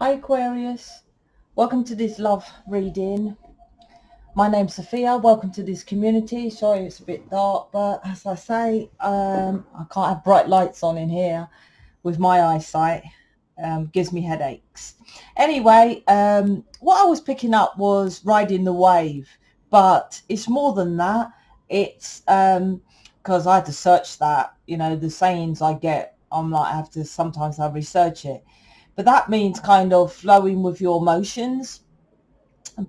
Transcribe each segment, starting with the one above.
Hi Aquarius, welcome to this love reading. My name's Sophia, welcome to this community. Sorry it's a bit dark, but as I say, I can't have bright lights on in here with my eyesight. Gives me headaches. Anyway, what I was picking up was riding the wave, but it's more than that. It's because I had to search that, the sayings I get, I have to, sometimes I research it. But that means kind of flowing with your emotions.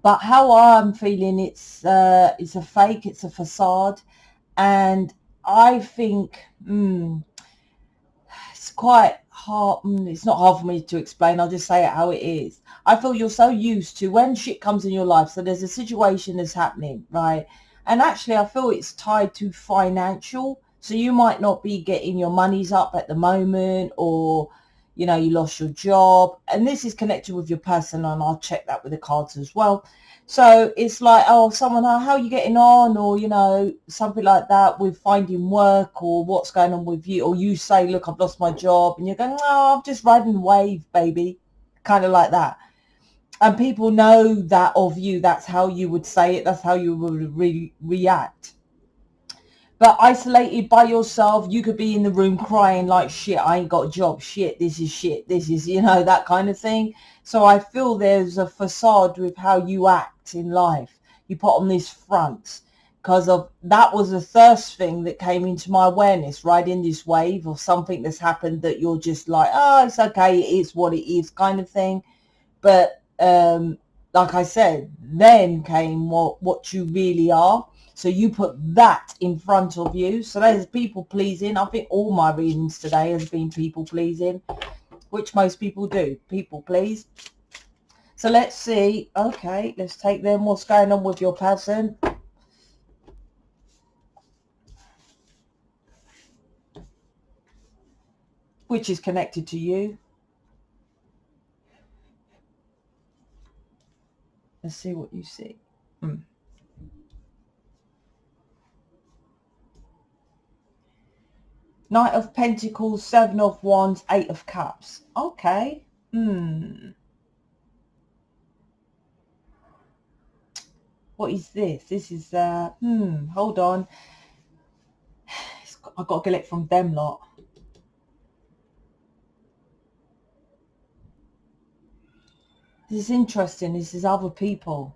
But how I'm feeling, it's a fake, it's a facade. And I think it's quite hard. It's not hard for me to explain. I'll just say it how it is. I feel you're so used to when shit comes in your life. So there's a situation that's happening, right? And actually, I feel it's tied to financial. So you might not be getting your monies up at the moment, or you lost your job, and this is connected with your person, and I'll check that with the cards as well. So it's like, oh, someone, how are you getting on, or something like that with finding work, or what's going on with you, or you say, look, I've lost my job, and you're going, oh, I'm just riding the wave, baby, kind of like that. And people know that of you. That's how you would say it. That's how you would react. But isolated by yourself, you could be in the room crying like, shit, I ain't got a job. Shit, this is shit. This is, that kind of thing. So I feel there's a facade with how you act in life. You put on this front because of that was the first thing that came into my awareness, riding this wave of something that's happened that you're just like, oh, it's okay. It is what it is kind of thing. But like I said, then came what you really are. So you put that in front of you. So there's people pleasing. I think all my readings today has been people pleasing, which most people do. People please. So let's see. Okay, let's take them. What's going on with your person? Which is connected to you. Let's see what you see. Knight of Pentacles, Seven of Wands, Eight of Cups. Okay. What is this? This is, hold on. I've got to get it from them lot. This is interesting. This is other people.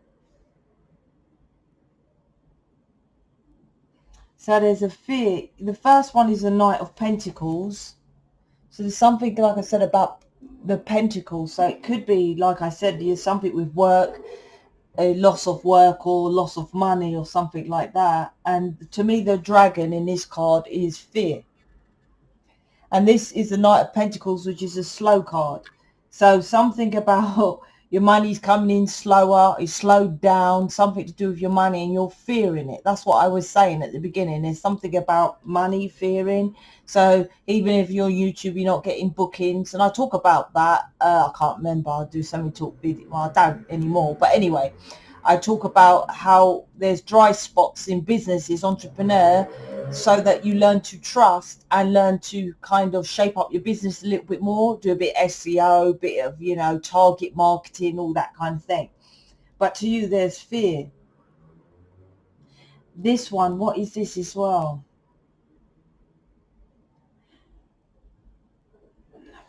So there's a fear. The first one is the Knight of Pentacles. So there's something, like I said, about the Pentacles. So it could be, like I said, there's something with work, a loss of work or loss of money or something like that. And to me, the dragon in this card is fear. And this is the Knight of Pentacles, which is a slow card. So something about your money's coming in slower, it's slowed down, something to do with your money, and you're fearing it. That's what I was saying at the beginning. There's something about money fearing. So even if you're YouTube, you're not getting bookings. And I talk about that. I can't remember. I do so many talk videos. Well, I don't anymore. But anyway, I talk about how there's dry spots in businesses, entrepreneur, so that you learn to trust and learn to kind of shape up your business a little bit more, do a bit SEO, bit of, target marketing, all that kind of thing. But to you, there's fear. This one, what is this as well?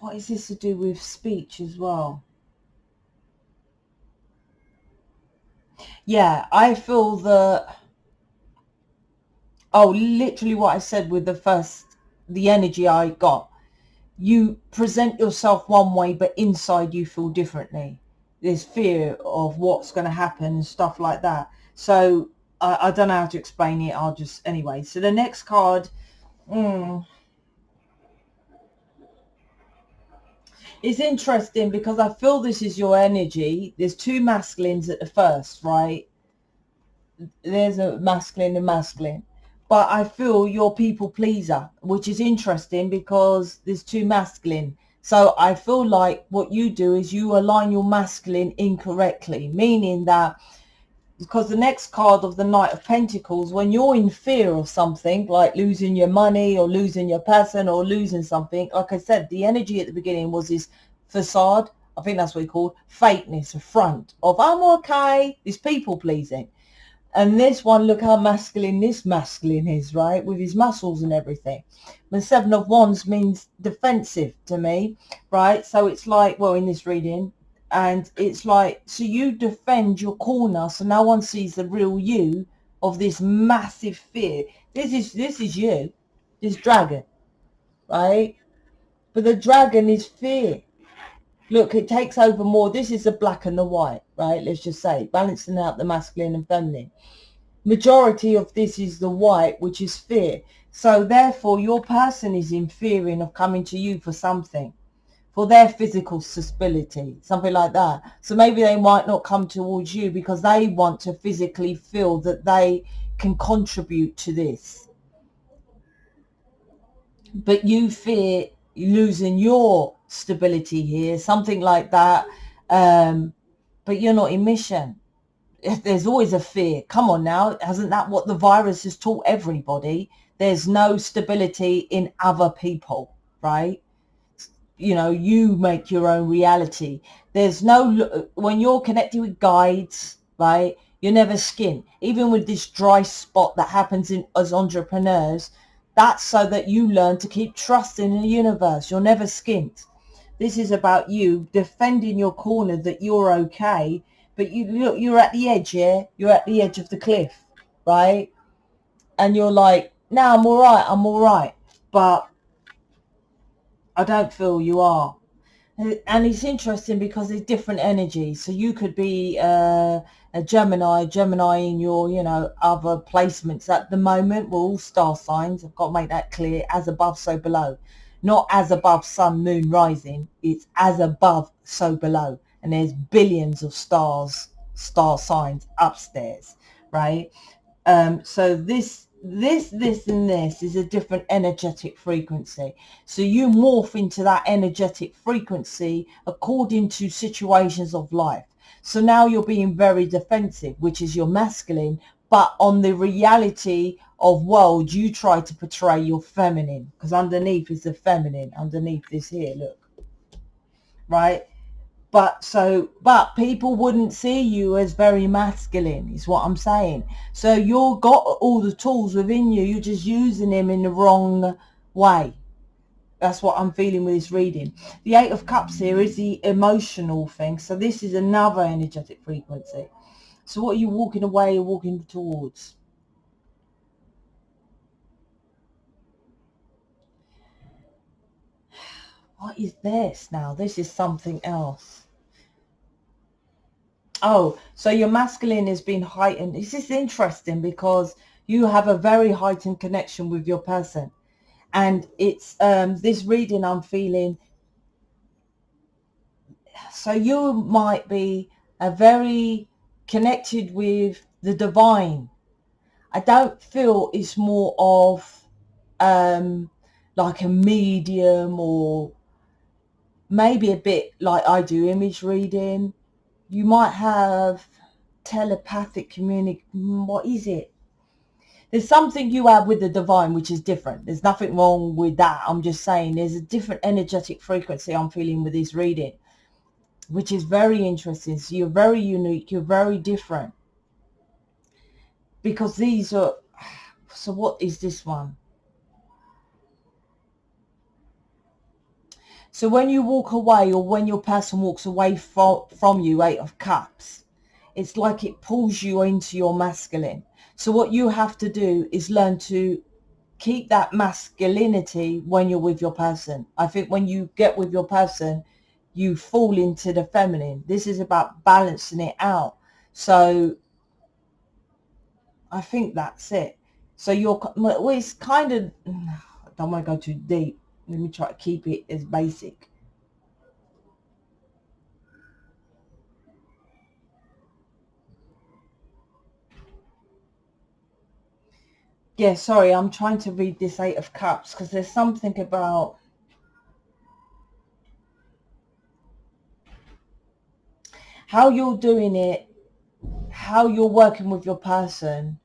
What is this to do with speech as well? Yeah, I feel that, literally what I said with the energy I got. You present yourself one way, but inside you feel differently. There's fear of what's going to happen and stuff like that. So I don't know how to explain it. I'll just, anyway. So the next card, it's interesting because I feel this is your energy. There's two masculines at the first, right? There's a masculine and masculine. But I feel you're people pleaser, which is interesting because there's two masculine. So I feel like what you do is you align your masculine incorrectly, meaning that, because the next card of the Knight of Pentacles, when you're in fear of something like losing your money or losing your person or losing something, like I said, the energy at the beginning was this facade. I think that's what he called fakeness, a front of I'm okay. This people pleasing. And this one, look how masculine this masculine is, right? With his muscles and everything. The Seven of Wands means defensive to me, right? So it's like, well, in this reading, and it's like, so you defend your corner so no one sees the real you of this massive fear. This is you, this dragon, right? But the dragon is fear. Look, it takes over more. This is the black and the white, right? Let's just say, balancing out the masculine and feminine. Majority of this is the white, which is fear. So therefore, your person is in fearing of coming to you for something, for their physical stability, something like that. So maybe they might not come towards you because they want to physically feel that they can contribute to this. But you fear losing your stability here, something like that. But you're not in mission. There's always a fear. Come on now. Hasn't that what the virus has taught everybody? There's no stability in other people, right? You know, you make your own reality. There's no, when you're connected with guides, right, you're never skint. Even with this dry spot that happens in as entrepreneurs, that's so that you learn to keep trusting in the universe. You're never skint. This is about you defending your corner that you're okay. But you look, you're at the edge, yeah? You're at the edge of the cliff, right? And you're like, no, I'm all right. But I don't feel you are. And it's interesting because there's different energies. So you could be a Gemini in your, you know, other placements at the moment. We're all star signs. I've got to make that clear. As above, so below. Not as above, sun, moon, rising. It's as above, so below. And there's billions of star signs upstairs, right? So this and this is a different energetic frequency. So you morph into that energetic frequency according to situations of life. So now you're being very defensive, which is your masculine, but on the reality of world, you try to portray your feminine, because underneath is the feminine, underneath this here, look, right? But people wouldn't see you as very masculine, is what I'm saying. So you've got all the tools within you. You're just using them in the wrong way. That's what I'm feeling with this reading. The Eight of Cups here is the emotional thing. So this is another energetic frequency. So what are you walking away or walking towards? What is this now? This is something else. Oh, so your masculine has been heightened. This is interesting because you have a very heightened connection with your person. And it's this reading I'm feeling. So you might be a very connected with the divine. I don't feel it's more of like a medium, or maybe a bit like I do image reading. You might have telepathic communication. What is it? There's something you have with the divine which is different. There's nothing wrong with that. I'm just saying there's a different energetic frequency I'm feeling with this reading, which is very interesting. So you're very unique. You're very different. Because these are... So what is this one? So when you walk away, or when your person walks away from you, Eight of Cups, it's like it pulls you into your masculine. So what you have to do is learn to keep that masculinity when you're with your person. I think when you get with your person, you fall into the feminine. This is about balancing it out. So I think that's it. So well, it's kind of... I don't want to go too deep. Let me try to keep it as basic. Yeah, sorry, I'm trying to read this Eight of Cups because there's something about how you're doing it, how you're working with your person.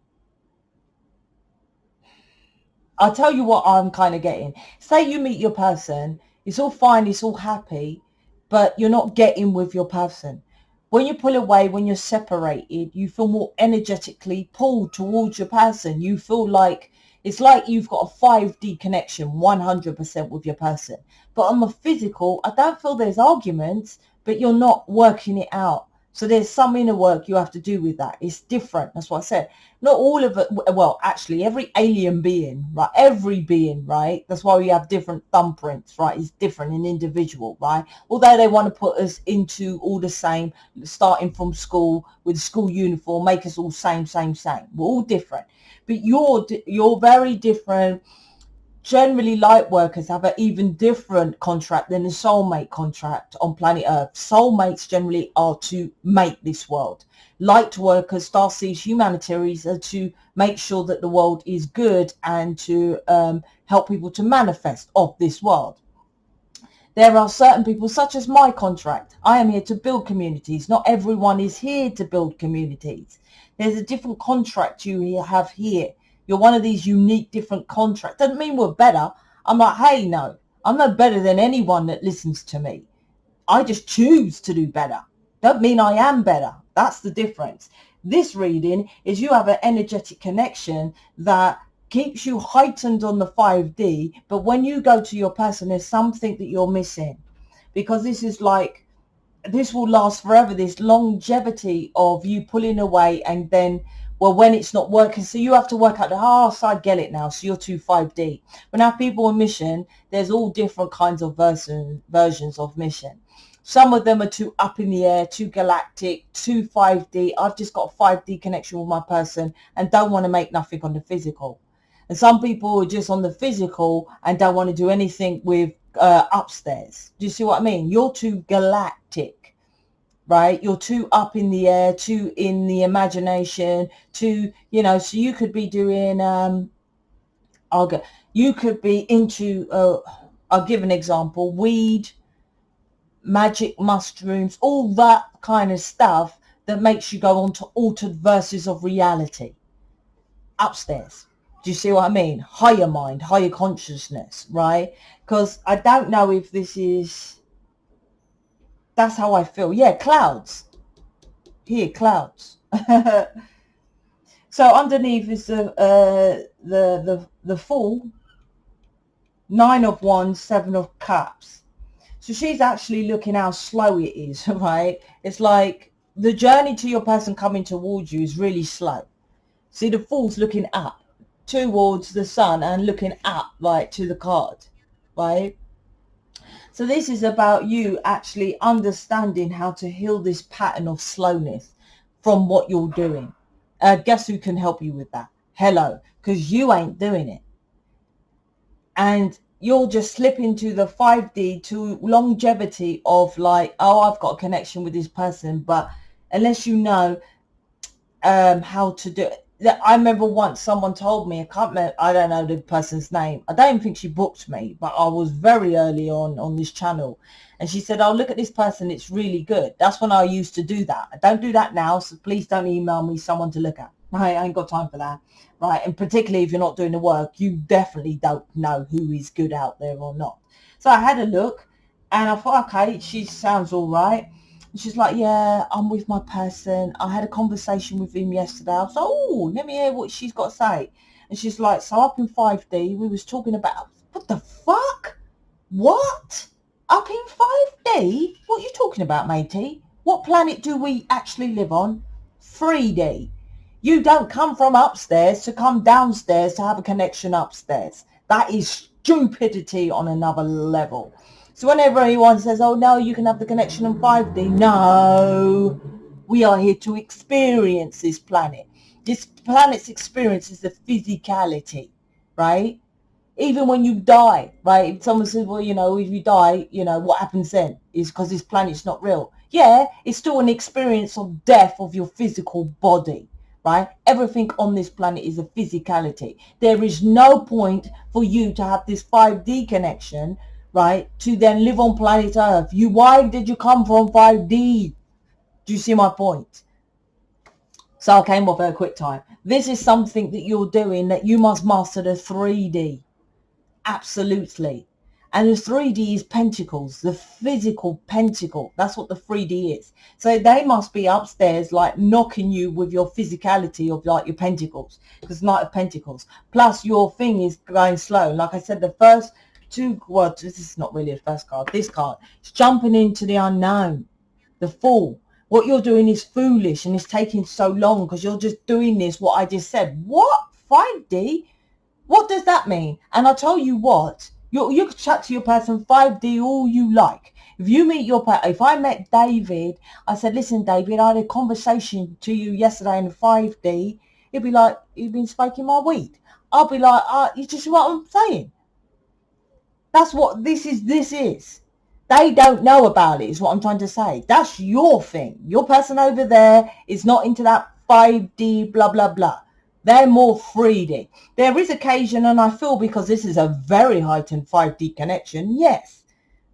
I'll tell you what I'm kind of getting. Say you meet your person, it's all fine, it's all happy, but you're not getting with your person. When you pull away, when you're separated, you feel more energetically pulled towards your person. You feel like it's like you've got a 5D connection 100% with your person. But on the physical, I don't feel there's arguments, but you're not working it out. So there's some inner work you have to do with that. It's different. That's what I said. Not all of it. Well, actually, every alien being, right? Every being, right? That's why we have different thumbprints, right? It's different and individual, right? Although they want to put us into all the same, starting from school with a school uniform, make us all same. We're all different. But you're very different. Generally, light workers have an even different contract than the soulmate contract on planet Earth. Soulmates generally are to make this world. Light workers, starseeds, humanitarians are to make sure that the world is good and to help people to manifest of this world. There are certain people, such as my contract. I am here to build communities. Not everyone is here to build communities. There's a different contract you have here. You're one of these unique different contracts. Doesn't mean we're better. I'm like, hey, no, I'm no better than anyone that listens to me. I just choose to do better. Don't mean I am better. That's the difference. This reading is you have an energetic connection that keeps you heightened on the 5D, but when you go to your person, there's something that you're missing, because this is like, this will last forever, this longevity of you pulling away, and then, well, when it's not working, so you have to work out so I get it now, so you're too 5D. When I have people on mission, there's all different kinds of versions of mission. Some of them are too up in the air, too galactic, too 5D. I've just got a 5D connection with my person and don't want to make nothing on the physical. And some people are just on the physical and don't want to do anything with upstairs. Do you see what I mean? You're too galactic, right? You're too up in the air, too in the imagination, too, you know, so you could be doing, you could be into, I'll give an example, weed, magic mushrooms, all that kind of stuff that makes you go on to altered verses of reality upstairs. Do you see what I mean? Higher mind, higher consciousness, right? Because I don't know if this is, that's how I feel. Yeah, clouds. Here, clouds. So underneath is the Fool, 9 of Wands, 7 of Cups. So she's actually looking how slow it is, right? It's like the journey to your person coming towards you is really slow. See, the Fool's looking up towards the sun and looking up, right, to the card, right? So this is about you actually understanding how to heal this pattern of slowness from what you're doing. Guess who can help you with that? Hello, because you ain't doing it. And you'll just slip into the 5D to longevity of like, oh, I've got a connection with this person. But unless you know how to do it. I remember once someone told me, I don't know the person's name. I don't even think she booked me, but I was very early on this channel. And she said, oh, look at this person. It's really good. That's when I used to do that. I don't do that now. So please don't email me someone to look at. Right, I ain't got time for that. Right, and particularly if you're not doing the work, you definitely don't know who is good out there or not. So I had a look and I thought, okay, she sounds all right. And she's like, yeah, I'm with my person. I had a conversation with him yesterday. I was like, oh, let me hear what she's got to say. And she's like, so up in 5D, we was talking about, what the fuck? What? Up in 5D? What are you talking about, matey? What planet do we actually live on? 3D. You don't come from upstairs to come downstairs to have a connection upstairs. That is stupidity on another level. So whenever anyone says, oh, no, you can have the connection in 5D. No, we are here to experience this planet. This planet's experience is the physicality, right? Even when you die, right? If someone says, well, you know, if you die, you know, what happens then? Is because this planet's not real. Yeah, it's still an experience of death of your physical body. Right? Everything on this planet is a physicality. There is no point for you to have this 5D connection, right, to then live on planet Earth. Why did you come from 5D? Do you see my point? So I came off at a quick time. This is something that you're doing that you must master the 3D. Absolutely. And the 3D is pentacles, the physical pentacle. That's what the 3D is. So they must be upstairs, like knocking you with your physicality of like your pentacles, because Knight of Pentacles. Plus your thing is going slow. Like I said, the first two, well, this is not really the first card. This card, it's jumping into the unknown, the Fool. What you're doing is foolish, and it's taking so long because you're just doing this, what I just said. What? 5D? What does that mean? And I'll tell you what, you can chat to your person 5D all you like. If you meet your person, if I met David, I said, listen, David, I had a conversation to you yesterday in 5D. He'd be like, you've been smoking my weed. I'll be like, you just see what I'm saying? That's what this is. They don't know about it, is what I'm trying to say. That's your thing. Your person over there is not into that 5D blah, blah, blah. They're more 3D. There is occasion, and I feel because this is a very heightened 5D connection, yes.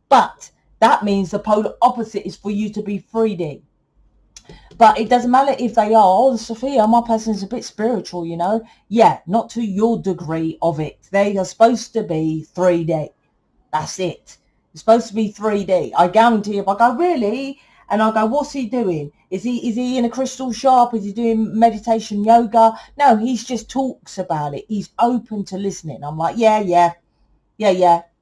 But that means the polar opposite is for you to be 3D. But it doesn't matter if they are, oh, Sophia, my person is a bit spiritual, you know. Yeah, not to your degree of it. They are supposed to be 3D. That's it. It's supposed to be 3D. I guarantee if I go, really? And I go, what's he doing? Is he in a crystal shop? Is he doing meditation, yoga? No, he's just talks about it. He's open to listening. I'm like, yeah.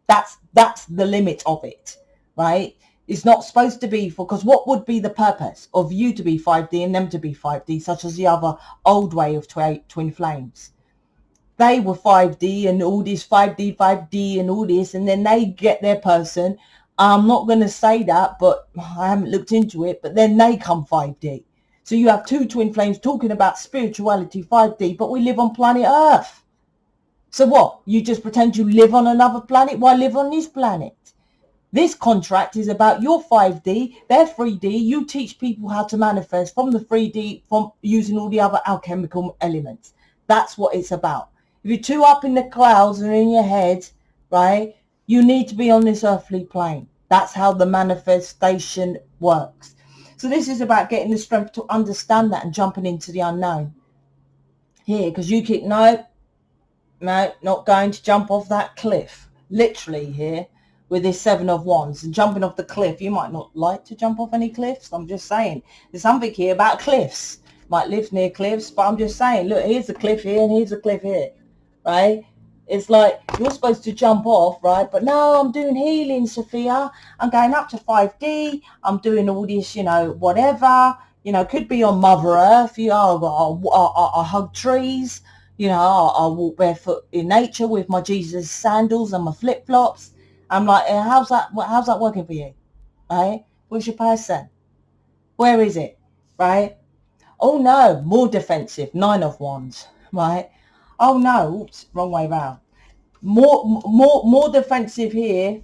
That's the limit of it, right? It's not supposed to be for, because what would be the purpose of you to be 5D and them to be 5D, such as the other old way of twin flames? They were 5D and all this 5D and all this, and then they get their person. I'm not going to say that, but I haven't looked into it, but then they come 5D. So you have two twin flames talking about spirituality 5D, but we live on planet Earth. So what? You just pretend you live on another planet? Why live on this planet? This contract is about your 5D, their 3D. You teach people how to manifest from the 3D, from using all the other alchemical elements. That's what it's about. If you're too up in the clouds and in your head, right, you need to be on this earthly plane. That's how the manifestation works. So this is about getting the strength to understand that and jumping into the unknown. Here, because you keep, no, not going to jump off that cliff. Literally here with this 7 of Wands and jumping off the cliff. You might not like to jump off any cliffs. I'm just saying. There's something here about cliffs. Might live near cliffs, but I'm just saying, look, here's a cliff here and here's a cliff here, right? It's like you're supposed to jump off, right? But no, I'm doing healing, Sophia. I'm going up to 5D. I'm doing all this, you know, whatever. You know, could be on Mother Earth. You know, I hug trees. You know, I walk barefoot in nature with my Jesus sandals and my flip-flops. I'm like, how's that working for you? Right? Where's your person? Where is it? Right? Oh, no, more defensive. 9 of Wands, right? Oh no, oops, wrong way round. More defensive here.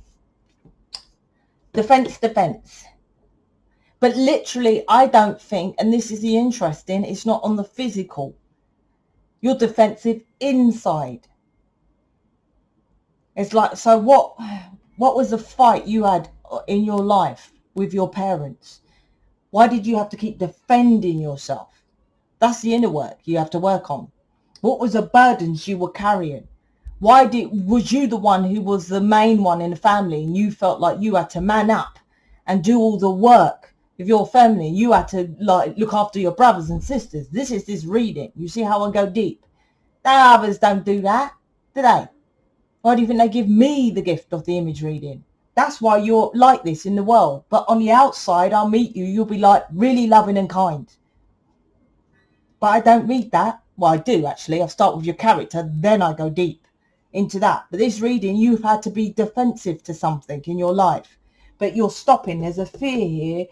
Defense. But literally, I don't think, and this is the interesting, it's not on the physical. You're defensive inside. It's like, so what was the fight you had in your life with your parents? Why did you have to keep defending yourself? That's the inner work you have to work on. What was the burdens you were carrying? Was you the one who was the main one in the family and you felt like you had to man up and do all the work of your family? You had to like look after your brothers and sisters. This is this reading. You see how I go deep? The others don't do that, do they? Why do you think they give me the gift of the image reading? That's why you're like this in the world. But on the outside, I'll meet you. You'll be like really loving and kind. But I don't read that. Well, I do actually. I start with your character, then I go deep into that. But this reading, you've had to be defensive to something in your life. But you're stopping. There's a fear here.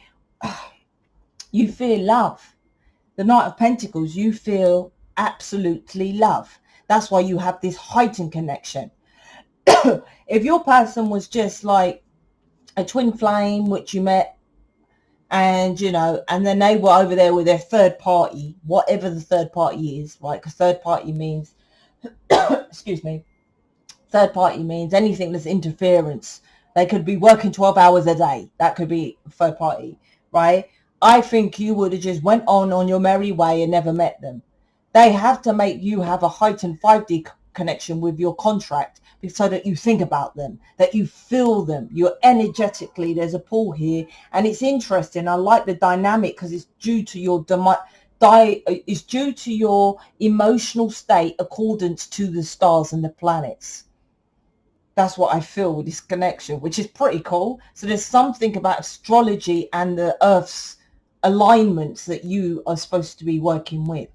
You fear love. The Knight of Pentacles, you feel absolutely love. That's why you have this heightened connection. If your person was just like a twin flame, which you met, and you know, and then they were over there with their third party, whatever the third party is, right? Because third party means excuse me, third party means anything that's interference. They could be working 12 hours a day. That could be third party, right? I think you would have just went on your merry way and never met them. They have to make you have a heightened 5D connection with your contract, so that you think about them, that you feel them, you're energetically, there's a pull here. And it's interesting, I like the dynamic, because it's due to your it's due to your emotional state accordance to the stars and the planets. That's what I feel with this connection, which is pretty cool. So there's something about astrology and the Earth's alignments that you are supposed to be working with,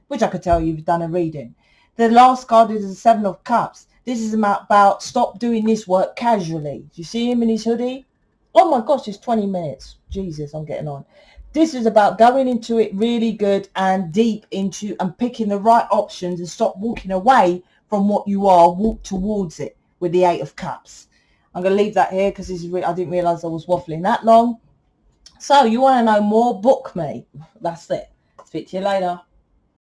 which I could tell you've done a reading. The last card is the Seven of Cups. This is about stop doing this work casually. Do you see him in his hoodie? Oh my gosh, it's 20 minutes. Jesus, I'm getting on. This is about going into it really good and deep into and picking the right options and stop walking away from what you are, walk towards it with the Eight of Cups. I'm going to leave that here because this is I didn't realize I was waffling that long. So you want to know more, book me. That's it. Speak to you later.